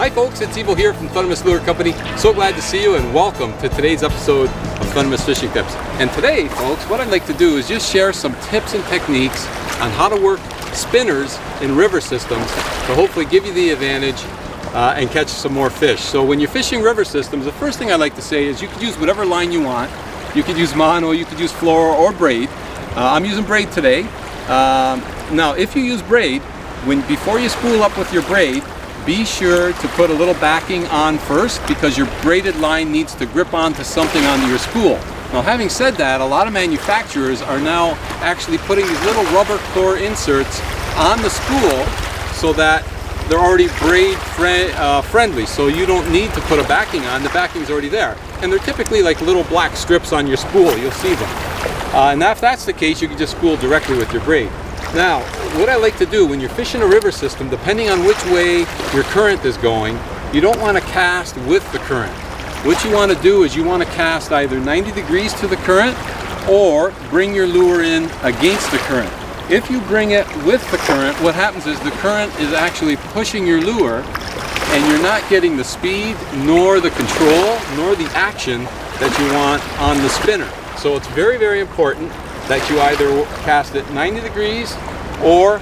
Hi folks, it's Evo here from Thundermist Lure Company. So glad to see you and welcome to today's episode of Thundermist Fishing Tips. And today, folks, what I'd like to do is just share some tips and techniques on how to work spinners in river systems to hopefully give you the advantage and catch some more fish. So when you're fishing river systems, the first thing I like to say is you can use whatever line you want. You could use mono, you could use fluoro or braid. I'm using braid today. Now, if you use braid, before you spool up with your braid, be sure to put a little backing on first because your braided line needs to grip onto something on your spool. Now, having said that, a lot of manufacturers are now actually putting these little rubber core inserts on the spool so that they're already braid friendly, so you don't need to put a backing on. The backing's already there. And they're typically like little black strips on your spool. You'll see them. And if that's the case, you can just spool directly with your braid. Now, what I like to do when you're fishing a river system, depending on which way your current is going, you don't want to cast with the current. What you want to do is you want to cast either 90 degrees to the current or bring your lure in against the current. If you bring it with the current, what happens is the current is actually pushing your lure and you're not getting the speed, nor the control, nor the action that you want on the spinner. So it's very, very important that you either cast it 90 degrees or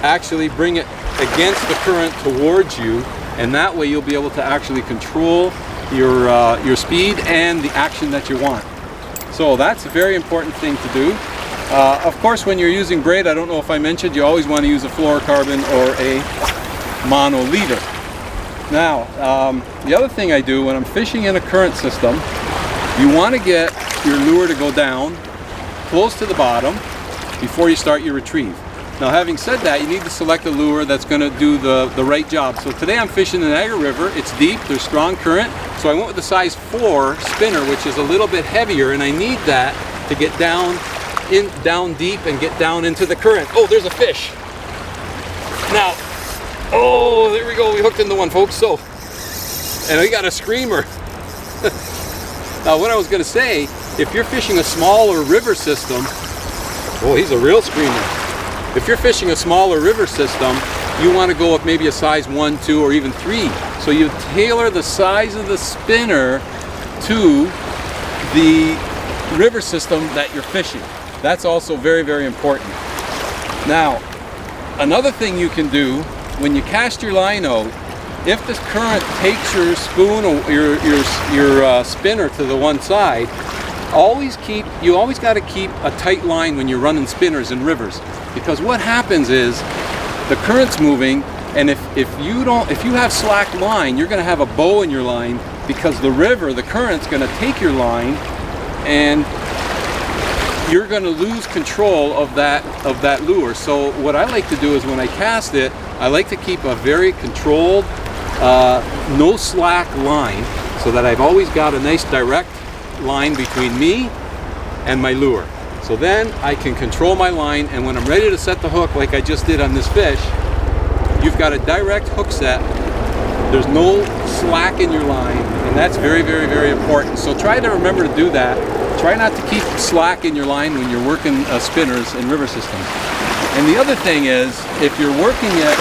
actually bring it against the current towards you, and that way you'll be able to actually control your speed and the action that you want. So that's a very important thing to do. Of course, when you're using braid, I don't know if I mentioned, you always want to use a fluorocarbon or a mono leader. Now, the other thing I do when I'm fishing in a current system, you want to get your lure to go down close to the bottom before you start your retrieve. Now, having said that, you need to select a lure that's going to do the right job. So today I'm fishing the Niagara River. It's deep, there's strong current, so I went with the size 4 spinner, which is a little bit heavier, and I need that to get down deep and get down into the current. Oh, there's a fish. Now, oh, there we go, we hooked into one, folks. So, and we got a screamer. Now, what I was going to say, if you're fishing a smaller river system, oh, he's a real screamer. If you're fishing a smaller river system, you want to go with maybe a size 1, 2, or even 3. So you tailor the size of the spinner to the river system that you're fishing. That's also very, very important. Now, another thing you can do when you cast your line out, if the current takes your spoon or your spinner to the one side, you always got to keep a tight line when you're running spinners in rivers, because what happens is the current's moving, and if you have slack line, you're going to have a bow in your line because the current's going to take your line, and you're going to lose control of that lure. So what I like to do is when I cast it, I like to keep a very controlled, no slack line, so that I've always got a nice direct line between me and my lure. So then I can control my line, and when I'm ready to set the hook like I just did on this fish, you've got a direct hook set. There's no slack in your line, and that's very, very, very important. So try to remember to do that. Try not to keep slack in your line when you're working spinners in river systems. And the other thing is, if you're working it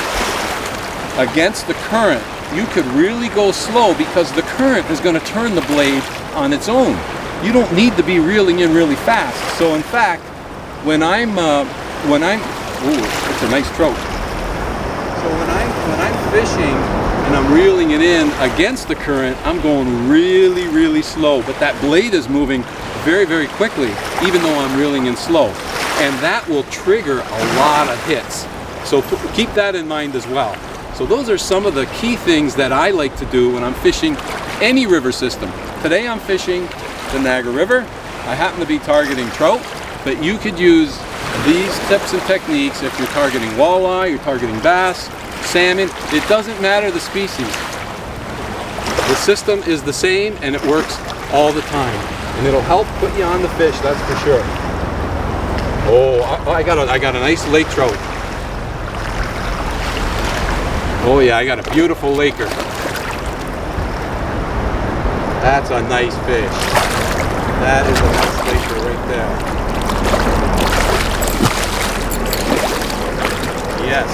against the current, you could really go slow because the current is going to turn the blade on its own. You don't need to be reeling in really fast. So in fact, when I'm ooh, it's a nice trout. So when I'm fishing and I'm reeling it in against the current, I'm going really, really slow, but that blade is moving very, very quickly, even though I'm reeling in slow. And that will trigger a lot of hits. So keep that in mind as well. So those are some of the key things that I like to do when I'm fishing any river system. Today I'm fishing the Niagara River. I happen to be targeting trout, but you could use these tips and techniques if you're targeting walleye, you're targeting bass, salmon. It doesn't matter the species. The system is the same and it works all the time. And it'll help put you on the fish, that's for sure. Oh, I got a nice lake trout. Oh yeah, I got a beautiful laker. That's a nice fish. That is a nice laker right there. Yes.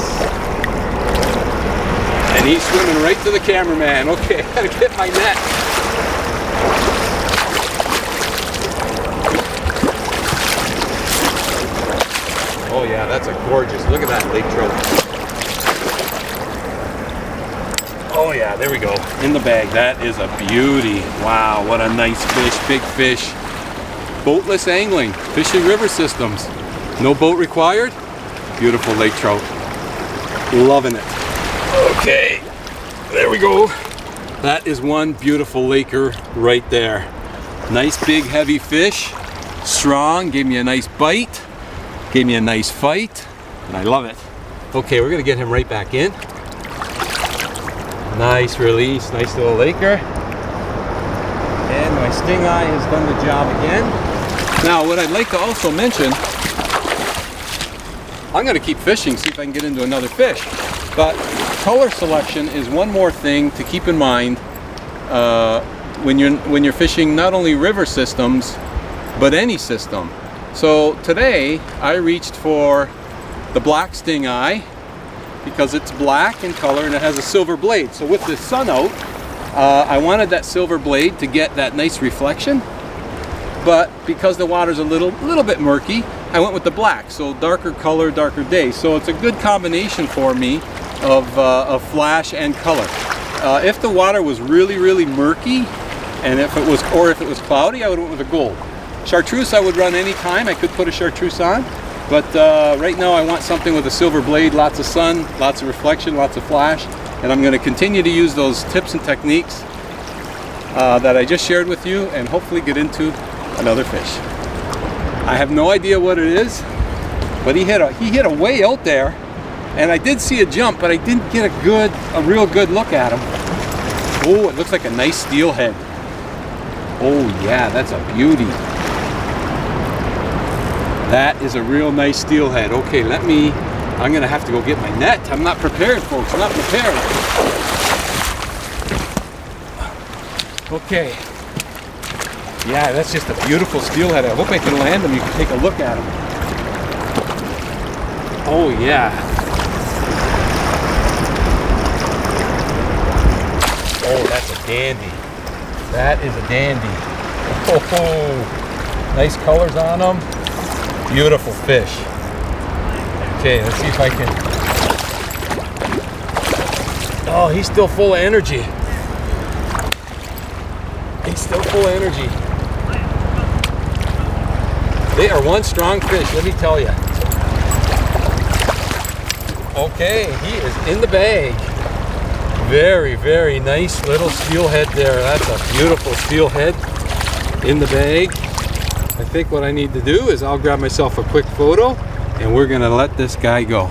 And And he's swimming right to the cameraman. Okay, I gotta get my net. Oh yeah, that's a gorgeous, look at that lake trout. Oh yeah, there we go, in the bag. That is a beauty. Wow, what a nice fish, big fish. Boatless angling, fishing river systems. No boat required. Beautiful lake trout. Loving it. Okay, there we go. That is one beautiful laker right there. Nice big heavy fish, strong, gave me a nice bite, gave me a nice fight, and I love it. Okay, we're gonna get him right back in. Nice release, nice little laker. And my sting eye has done the job again. Now, what I'd like to also mention, I'm gonna keep fishing, see if I can get into another fish. But color selection is one more thing to keep in mind when you're fishing not only river systems, but any system. So today I reached for the black sting eye because it's black in color and it has a silver blade. So with the sun out, I wanted that silver blade to get that nice reflection. But because the water's a little bit murky, I went with the black. So darker color, darker day. So it's a good combination for me of flash and color. If the water was really murky, and if it was cloudy, I would have went with a gold. Chartreuse I would run anytime. I could put a chartreuse on, but right now I want something with a silver blade, lots of sun, lots of reflection, lots of flash, and I'm going to continue to use those tips and techniques that I just shared with you, and hopefully get into another fish. I have no idea what it is, but he hit a way out there, and I did see a jump, but I didn't get a real good look at him. Oh, it looks like a nice steelhead. Oh yeah, that's a beauty. That is a real nice steelhead. Okay, I'm gonna have to go get my net. I'm not prepared, folks, I'm not prepared. Okay. Yeah, that's just a beautiful steelhead. I hope I can land him. You can take a look at him. Oh yeah. Oh, that's a dandy. That is a dandy. Oh, nice colors on them. Beautiful fish. Okay, let's see if I can. Oh, he's still full of energy. He's still full of energy. They are one strong fish, let me tell you. Okay, he is in the bag. Very nice little steelhead there. That's a beautiful steelhead in the bag. I think what I need to do is I'll grab myself a quick photo and we're gonna let this guy go.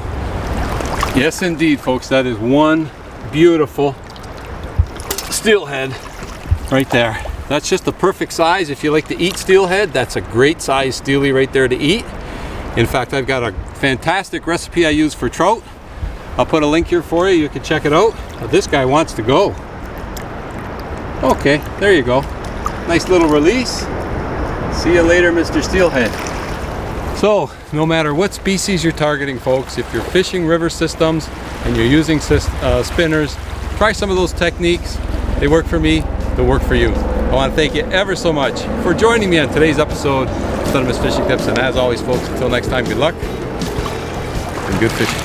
Yes indeed, folks, that is one beautiful steelhead right there. That's just the perfect size. If you like to eat steelhead, that's a great size steely right there to eat. In fact, I've got a fantastic recipe I use for trout. I'll put a link here for you, you can check it out. But this guy wants to go. Okay, there you go. Nice little release. See you later, Mr. Steelhead. So, no matter what species you're targeting, folks, if you're fishing river systems and you're using spinners, try some of those techniques. They work for me, they'll work for you. I want to thank you ever so much for joining me on today's episode of Thundermist Fishing Tips. And as always, folks, until next time, good luck and good fishing.